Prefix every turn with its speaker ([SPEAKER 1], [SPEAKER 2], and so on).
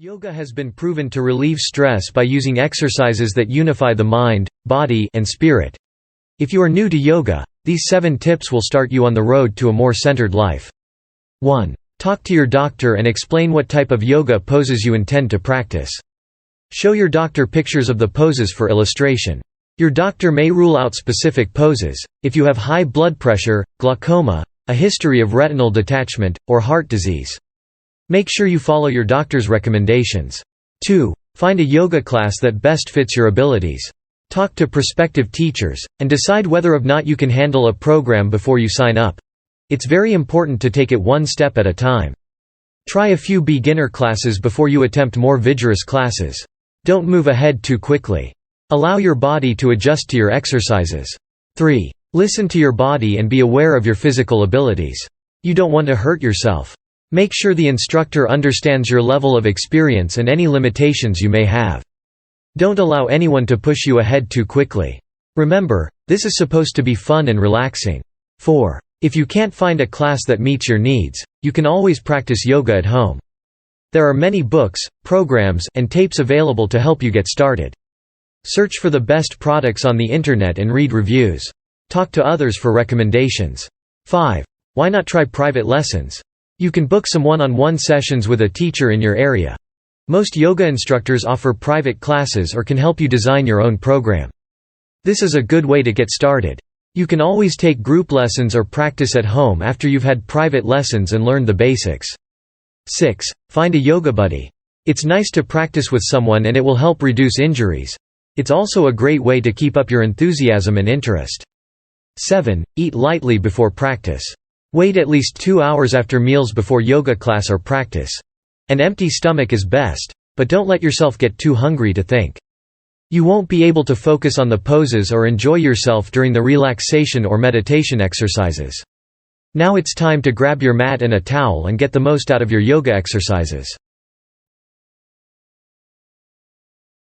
[SPEAKER 1] Yoga has been proven to relieve stress by using exercises that unify the mind, body, and spirit. If you are new to yoga, these 7 tips will start you on the road to a more centered life. 1. Talk to your doctor and explain what type of yoga poses you intend to practice. Show your doctor pictures of the poses for illustration. Your doctor may rule out specific poses, if you have high blood pressure, glaucoma, a history of retinal detachment, or heart disease. Make sure you follow your doctor's recommendations. 2. Find a yoga class that best fits your abilities. Talk to prospective teachers, and decide whether or not you can handle a program before you sign up. It's very important to take it one step at a time. Try a few beginner classes before you attempt more vigorous classes. Don't move ahead too quickly. Allow your body to adjust to your exercises. 3. Listen to your body and be aware of your physical abilities. You don't want to hurt yourself. Make sure the instructor understands your level of experience and any limitations you may have. Don't allow anyone to push you ahead too quickly. Remember, this is supposed to be fun and relaxing. 4. If you can't find a class that meets your needs, you can always practice yoga at home. There are many books, programs, and tapes available to help you get started. Search for the best products on the internet and read reviews. Talk to others for recommendations. 5. Why not try private lessons? You can book some one-on-one sessions with a teacher in your area. Most yoga instructors offer private classes or can help you design your own program. This is a good way to get started. You can always take group lessons or practice at home after you've had private lessons and learned the basics. 6. Find a yoga buddy. It's nice to practice with someone and it will help reduce injuries. It's also a great way to keep up your enthusiasm and interest. 7. Eat lightly before practice. Wait at least 2 hours after meals before yoga class or practice. An empty stomach is best, but don't let yourself get too hungry to think. You won't be able to focus on the poses or enjoy yourself during the relaxation or meditation exercises. Now it's time to grab your mat and a towel and get the most out of your yoga exercises.